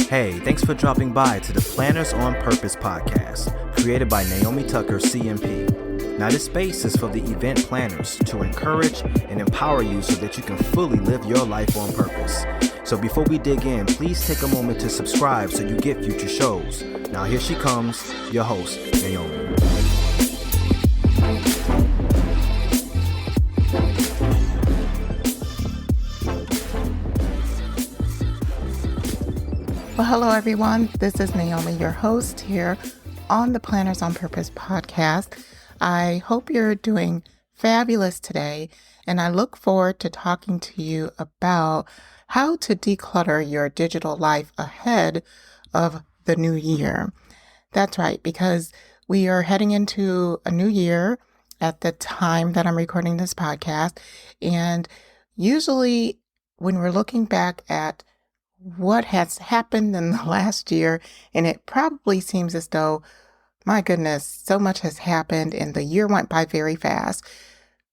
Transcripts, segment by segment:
Hey, thanks for dropping by to the Planners on Purpose podcast, created by Naomi Tucker, CMP. Now, this space is for the event planners to encourage and empower you so that you can fully live your life on purpose. So before we dig in, please take a moment to subscribe so you get future shows. Now, here she comes, your host, Naomi. Well, hello, everyone. This is Naomi, your host here on the Planners on Purpose podcast. I hope you're doing fabulous today, and I look forward to talking to you about how to declutter your digital life ahead of the new year. That's right, because we are heading into a new year at the time that I'm recording this podcast, and usually when we're looking back at what has happened in the last year, and it probably seems as though, my goodness, so much has happened and the year went by very fast.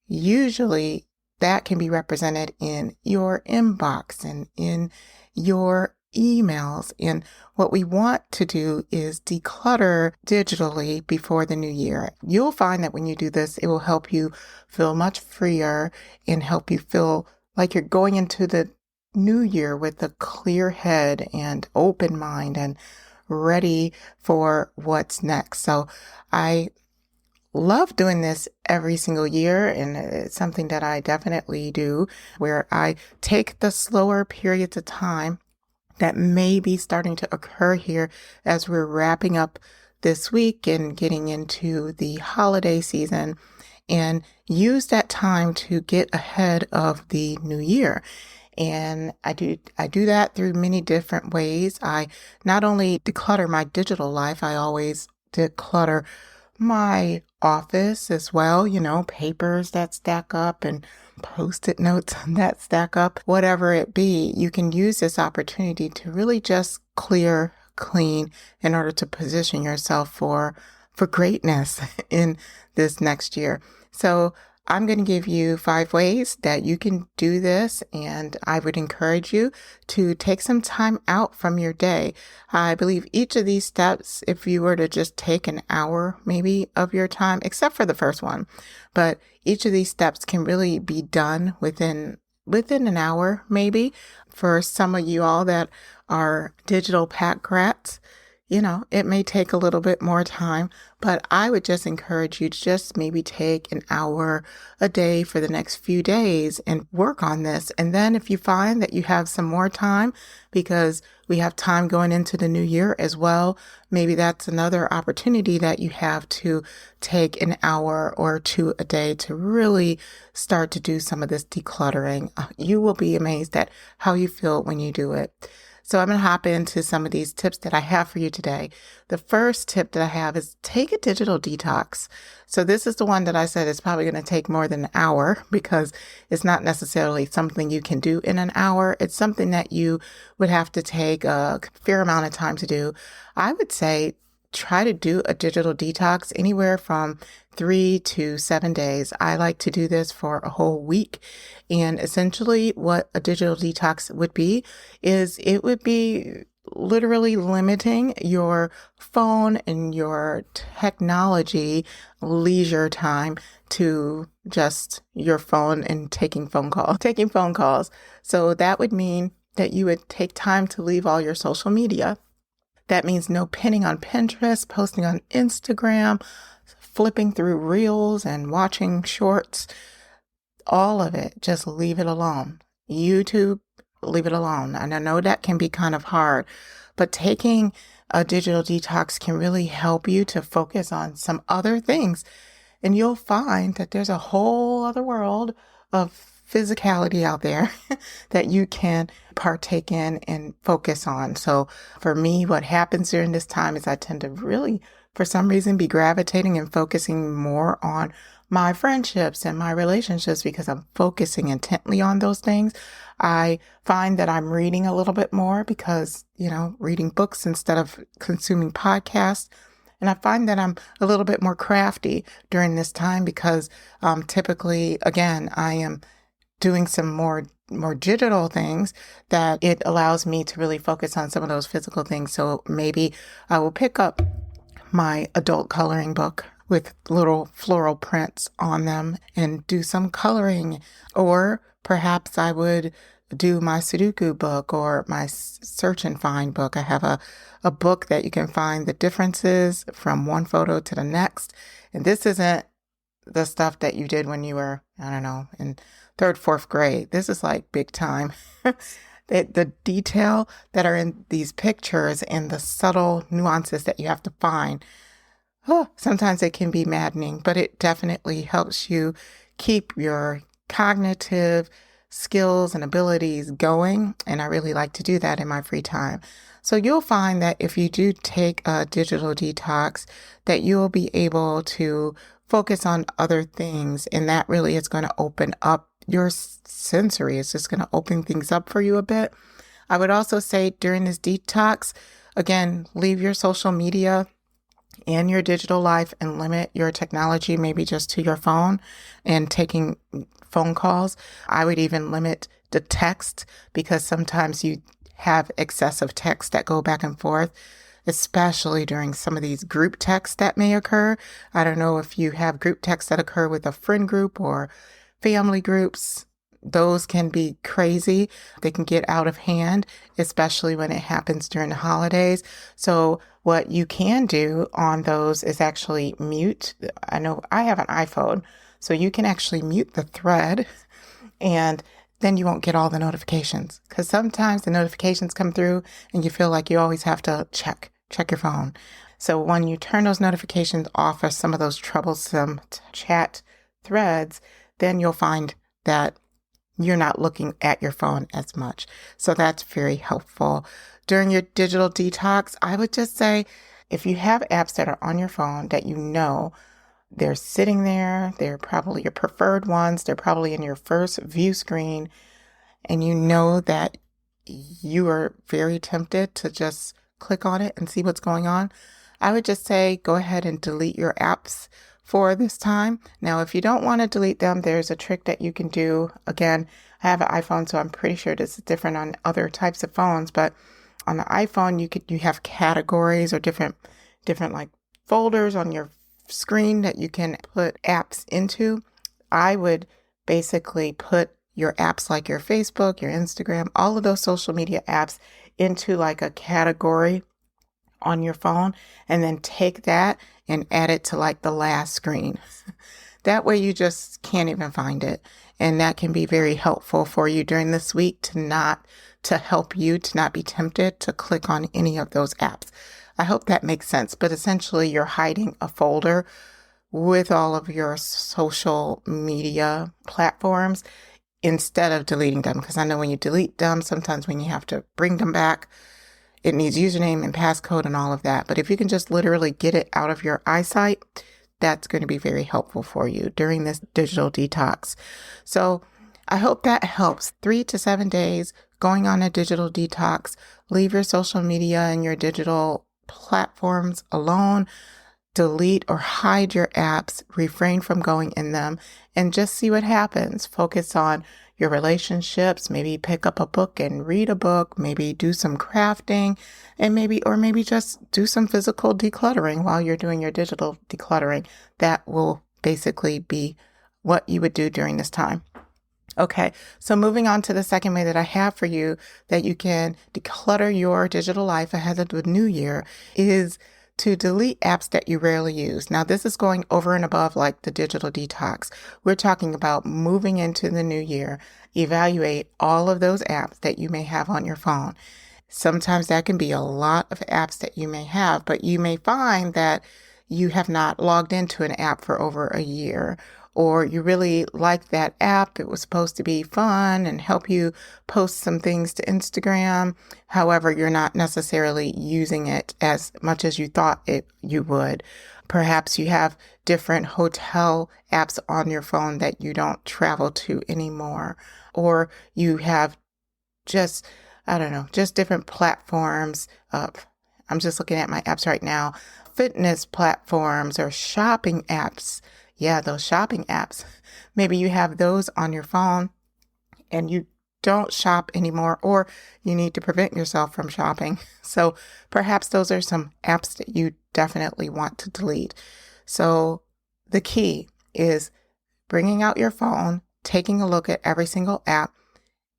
Usually that can be represented in your inbox and in your emails. And what we want to do is declutter digitally before the new year. You'll find that when you do this, it will help you feel much freer and help you feel like you're going into the new year with a clear head and open mind and ready for what's next. So I love doing this every single year, and it's something that I definitely do, where I take the slower periods of time that may be starting to occur here as we're wrapping up this week and getting into the holiday season, and use that time to get ahead of the new year. And I do that through many different ways. I not only declutter my digital life, I always declutter my office as well, papers that stack up and Post-it notes that stack up, whatever it be. You can use this opportunity to really just clean in order to position yourself for greatness in this next year. So I'm going to give you 5 ways that you can do this, and I would encourage you to take some time out from your day. I believe each of these steps, if you were to just take an hour maybe of your time, except for the first one, but each of these steps can really be done within an hour maybe. For some of you all that are digital pack rats, it may take a little bit more time, but I would just encourage you to just maybe take an hour a day for the next few days and work on this. And then if you find that you have some more time, because we have time going into the new year as well, maybe that's another opportunity that you have to take an hour or two a day to really start to do some of this decluttering. You will be amazed at how you feel when you do it. So I'm going to hop into some of these tips that I have for you today. The first tip that I have is take a digital detox. So this is the one that I said is probably going to take more than an hour, because it's not necessarily something you can do in an hour. It's something that you would have to take a fair amount of time to do. I would say try to do a digital detox anywhere from 3 to 7 days. I like to do this for a whole week. And essentially what a digital detox would be is it would be literally limiting your phone and your technology leisure time to just your phone and taking phone calls. So that would mean that you would take time to leave all your social media. That means no pinning on Pinterest, posting on Instagram, flipping through reels and watching shorts. All of it, just leave it alone. YouTube, leave it alone. And I know that can be kind of hard, but taking a digital detox can really help you to focus on some other things. And you'll find that there's a whole other world of physicality out there that you can partake in and focus on. So for me, what happens during this time is I tend to really, for some reason, be gravitating and focusing more on my friendships and my relationships because I'm focusing intently on those things. I find that I'm reading a little bit more because, reading books instead of consuming podcasts And I find that I'm a little bit more crafty during this time because typically, again, I am doing some more digital things that it allows me to really focus on some of those physical things. So maybe I will pick up my adult coloring book with little floral prints on them and do some coloring. Or perhaps I would do my Sudoku book or my search and find book. I have a book that you can find the differences from one photo to the next. And this isn't the stuff that you did when you were, I don't know, in third, fourth grade. This is like big time. The detail that are in these pictures and the subtle nuances that you have to find, sometimes it can be maddening, but it definitely helps you keep your cognitive skills and abilities going. And I really like to do that in my free time. So you'll find that if you do take a digital detox, that you'll be able to focus on other things. And that really is going to open up your sensory. It's just going to open things up for you a bit. I would also say during this detox, again, leave your social media and your digital life and limit your technology maybe just to your phone and taking phone calls. I would even limit the text because sometimes you have excessive text that go back and forth, especially during some of these group texts that may occur. I don't know if you have group texts that occur with a friend group or family groups. Those can be crazy. They can get out of hand, especially when it happens during the holidays. So what you can do on those is actually mute. I know I have an iPhone, so you can actually mute the thread and then you won't get all the notifications, because sometimes the notifications come through and you feel like you always have to check your phone. So when you turn those notifications off for some of those troublesome chat threads, then you'll find that you're not looking at your phone as much. So that's very helpful. During your digital detox, I would just say if you have apps that are on your phone that you know they're sitting there, they're probably your preferred ones, they're probably in your first view screen, and you know that you are very tempted to just click on it and see what's going on, I would just say go ahead and delete your apps for this time. Now, if you don't want to delete them, there's a trick that you can do. Again, I have an iPhone, so I'm pretty sure this is different on other types of phones, but on the iPhone, you have categories or different like folders on your screen that you can put apps into. I would basically put your apps like your Facebook, your Instagram, all of those social media apps into like a category on your phone, and then take that and add it to like the last screen. That way you just can't even find it. And that can be very helpful for you during this week to help you to not be tempted to click on any of those apps. I hope that makes sense. But essentially you're hiding a folder with all of your social media platforms instead of deleting them. Because I know when you delete them, sometimes when you have to bring them back, it needs username and passcode and all of that. But if you can just literally get it out of your eyesight, that's going to be very helpful for you during this digital detox. So I hope that helps. 3 to 7 days going on a digital detox. Leave your social media and your digital platforms alone. Delete or hide your apps. Refrain from going in them and just see what happens. Focus on your relationships, maybe pick up a book and read a book, maybe do some crafting, and maybe just do some physical decluttering while you're doing your digital decluttering. That will basically be what you would do during this time. Okay, so moving on to the second way that I have for you that you can declutter your digital life ahead of the new year is to delete apps that you rarely use. Now, this is going over and above like the digital detox. We're talking about moving into the new year. Evaluate all of those apps that you may have on your phone. Sometimes that can be a lot of apps that you may have, but you may find that you have not logged into an app for over a year, or you really like that app. It was supposed to be fun and help you post some things to Instagram. However, you're not necessarily using it as much as you thought you would. Perhaps you have different hotel apps on your phone that you don't travel to anymore, or you have just different platforms. I'm just looking at my apps right now. fitness platforms or shopping apps. Yeah, those shopping apps. Maybe you have those on your phone and you don't shop anymore, or you need to prevent yourself from shopping. So perhaps those are some apps that you definitely want to delete. So the key is bringing out your phone, taking a look at every single app.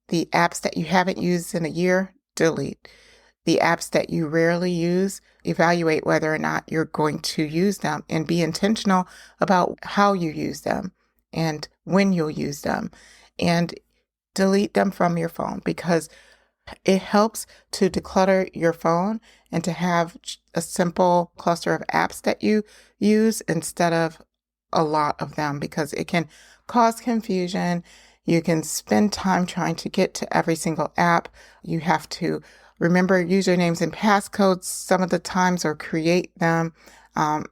The apps that you haven't used in a year, delete. The apps that you rarely use, evaluate whether or not you're going to use them and be intentional about how you use them and when you'll use them. And delete them from your phone, because it helps to declutter your phone and to have a simple cluster of apps that you use instead of a lot of them, because it can cause confusion. You can spend time trying to get to every single app. You have to remember usernames and passcodes some of the times, or create them.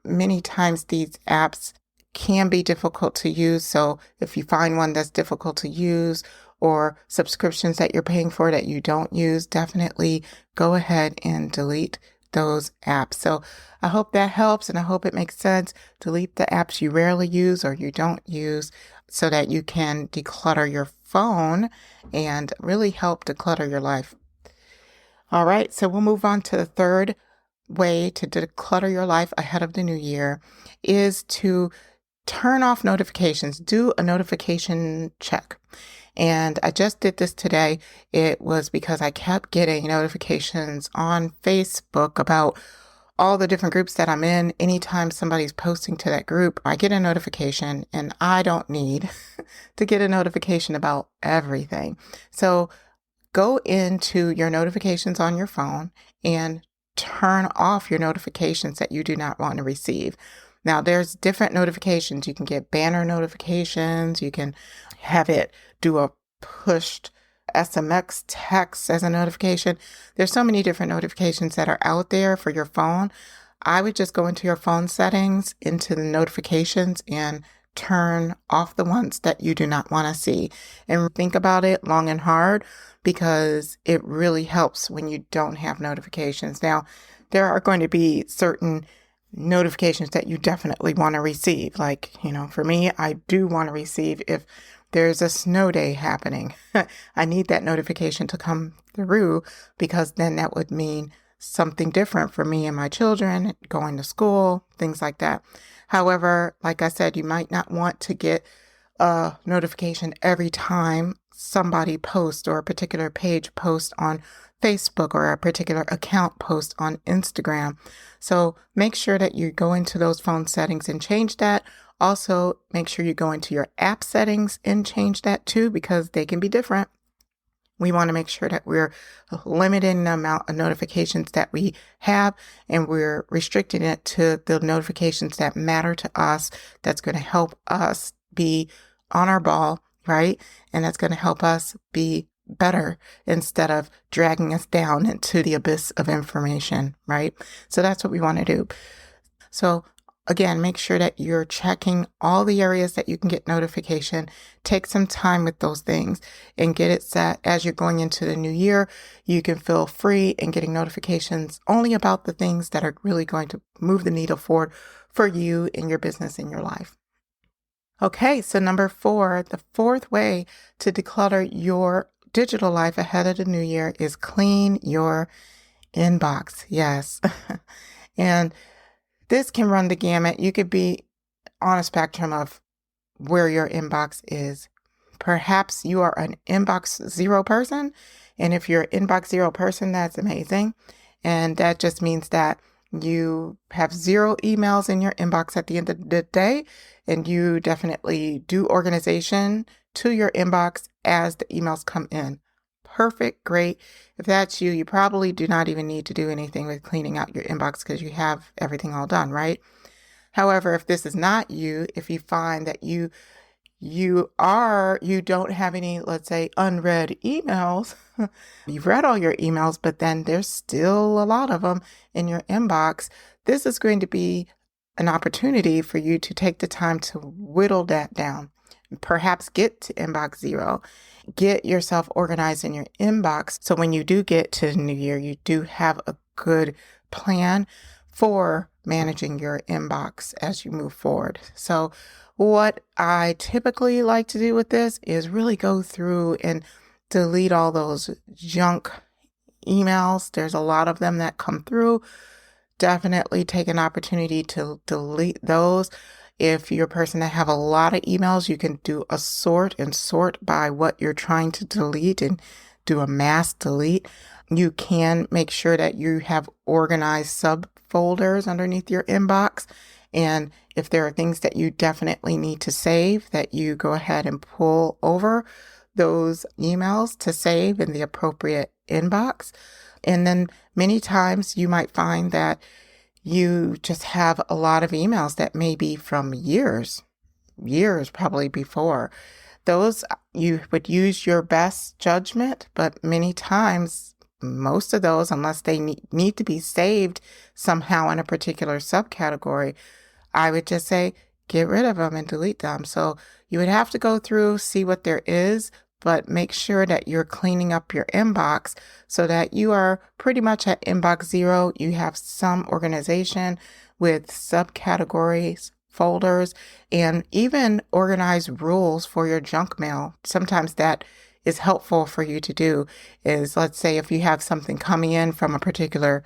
Many times these apps can be difficult to use. So if you find one that's difficult to use, or subscriptions that you're paying for that you don't use, definitely go ahead and delete those apps. So I hope that helps, and I hope it makes sense. Delete the apps you rarely use or you don't use, so that you can declutter your phone and really help declutter your life. All right, so we'll move on to the third way to declutter your life ahead of the new year, is to turn off notifications. Do a notification check. And I just did this today. It was because I kept getting notifications on Facebook about all the different groups that I'm in. Anytime somebody's posting to that group, I get a notification, and I don't need to get a notification about everything. So go into your notifications on your phone and turn off your notifications that you do not want to receive. Now, there's different notifications. You can get banner notifications. You can have it do a pushed SMS text as a notification. There's so many different notifications that are out there for your phone. I would just go into your phone settings, into the notifications, and turn off the ones that you do not want to see. And think about it long and hard, because it really helps when you don't have notifications. Now, there are going to be certain notifications that you definitely want to receive. Like, for me, I do want to receive if there's a snow day happening. I need that notification to come through, because then that would mean something different for me and my children going to school, things like that. However, like I said, you might not want to get a notification every time somebody posts, or a particular page posts on Facebook, or a particular account posts on Instagram. So make sure that you go into those phone settings and change that. Also, make sure you go into your app settings and change that too, because they can be different. We want to make sure that we're limiting the amount of notifications that we have, and we're restricting it to the notifications that matter to us. That's going to help us be on our ball, right? And that's going to help us be better instead of dragging us down into the abyss of information, right? So that's what we want to do. So again, make sure that you're checking all the areas that you can get notification. Take some time with those things and get it set. As you're going into the new year, you can feel free in getting notifications only about the things that are really going to move the needle forward for you in your business, in your life. Okay, so number 4, the fourth way to declutter your digital life ahead of the new year is clean your inbox. Yes. And this can run the gamut. You could be on a spectrum of where your inbox is. Perhaps you are an inbox 0 person. And if you're an inbox 0 person, that's amazing. And that just means that you have 0 emails in your inbox at the end of the day. And you definitely do organization to your inbox as the emails come in. Perfect. Great. If that's you, you probably do not even need to do anything with cleaning out your inbox, because you have everything all done, right? However, if this is not you, if you find that you don't have any, let's say, unread emails, you've read all your emails, but then there's still a lot of them in your inbox, this is going to be an opportunity for you to take the time to whittle that down. Perhaps get to inbox 0. Get yourself organized in your inbox, so when you do get to the new year, you do have a good plan for managing your inbox as you move forward. So what I typically like to do with this is really go through and delete all those junk emails. There's a lot of them that come through. Definitely take an opportunity to delete those. If you're a person that have a lot of emails, you can do a sort by what you're trying to delete and do a mass delete. You can make sure that you have organized subfolders underneath your inbox. And if there are things that you definitely need to save, that you go ahead and pull over those emails to save in the appropriate inbox. And then many times you might find that you just have a lot of emails that may be from years probably before. Those you would use your best judgment, but many times, most of those, unless they need to be saved somehow in a particular subcategory, I would just say get rid of them and delete them. So you would have to go through, see what there is, but make sure that you're cleaning up your inbox so that you are pretty much at inbox zero. You have some organization with subcategories, folders, and even organized rules for your junk mail. Sometimes that is helpful for you to do. Is, let's say, if you have something coming in from a particular,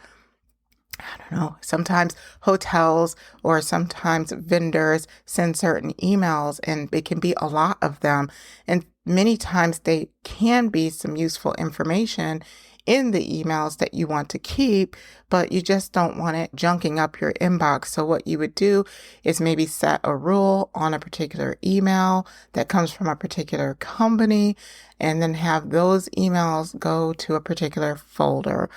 sometimes hotels or sometimes vendors send certain emails, and it can be a lot of them. And many times they can be some useful information in the emails that you want to keep, but you just don't want it junking up your inbox. So what you would do is maybe set a rule on a particular email that comes from a particular company, and then have those emails go to a particular folder.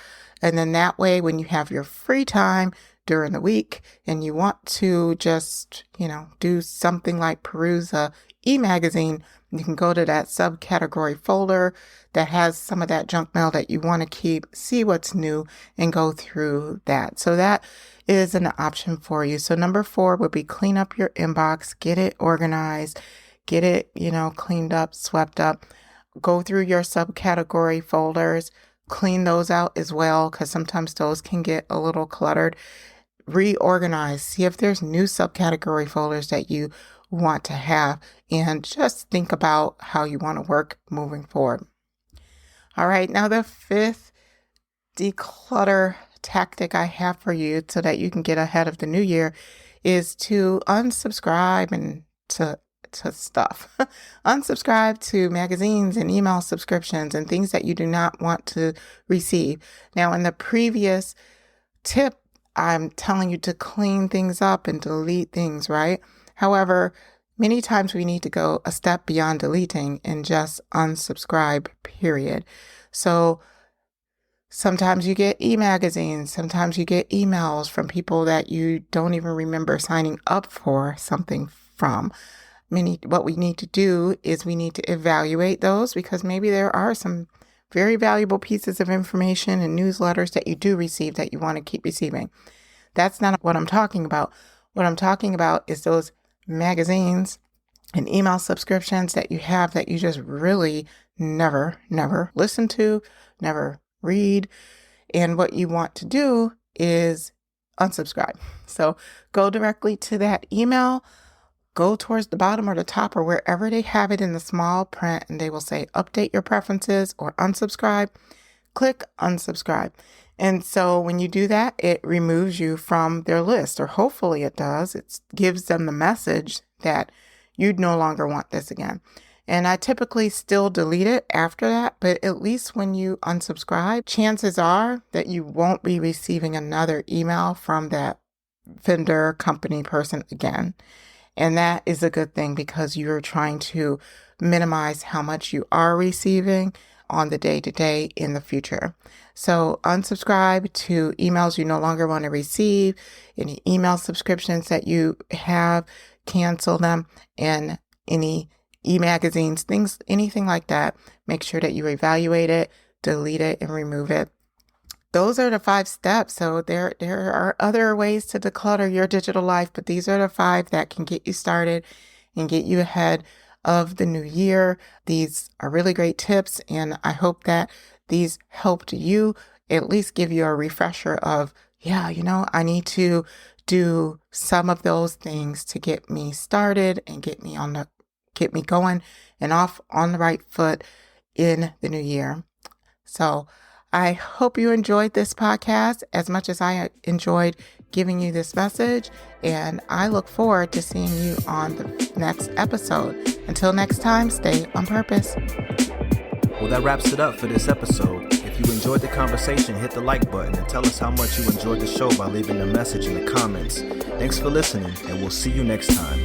And then that way, when you have your free time during the week and you want to just, do something like peruse a e-magazine, you can go to that subcategory folder that has some of that junk mail that you want to keep, see what's new, and go through that. So that is an option for you. So number 4 would be clean up your inbox, get it organized, get it, cleaned up, swept up. Go through your subcategory folders, clean those out as well, because sometimes those can get a little cluttered. Reorganize, see if there's new subcategory folders that you want to have, and just think about how you want to work moving forward. All right, now the 5th declutter tactic I have for you so that you can get ahead of the new year is to unsubscribe and to stuff. Unsubscribe to magazines and email subscriptions and things that you do not want to receive. Now, in the previous tip, I'm telling you to clean things up and delete things, right? However, many times we need to go a step beyond deleting and just unsubscribe, period. So sometimes you get e-magazines, sometimes you get emails from people that you don't even remember signing up for something from. What we need to do is we need to evaluate those, because maybe there are some very valuable pieces of information and newsletters that you do receive that you want to keep receiving. That's not what I'm talking about. What I'm talking about is those magazines and email subscriptions that you have that you just really never listen to, never read. And what you want to do is unsubscribe. So go directly to that email, go towards the bottom or the top or wherever they have it in the small print, and they will say update your preferences or unsubscribe. Click unsubscribe. And so when you do that, it removes you from their list, or hopefully it does. It gives them the message that you'd no longer want this again. And I typically still delete it after that, but at least when you unsubscribe, chances are that you won't be receiving another email from that vendor, company, person again. And that is a good thing, because you're trying to minimize how much you are receiving on the day-to-day in the future. So unsubscribe to emails you no longer want to receive. Any email subscriptions that you have, cancel them. And any e-magazines, things, anything like that, make sure that you evaluate it, delete it, and remove it. Those are the 5 steps. So there are other ways to declutter your digital life, but these are the 5 that can get you started and get you ahead of the new year. These are really great tips, and I hope that these helped you, at least give you a refresher of, I need to do some of those things to get me started and get me going and off on the right foot in the new year. So I hope you enjoyed this podcast as much as I enjoyed giving you this message, and I look forward to seeing you on the next episode. Until next time, stay on purpose. Well, that wraps it up for this episode. If you enjoyed the conversation, hit the like button and tell us how much you enjoyed the show by leaving a message in the comments. Thanks for listening, and we'll see you next time.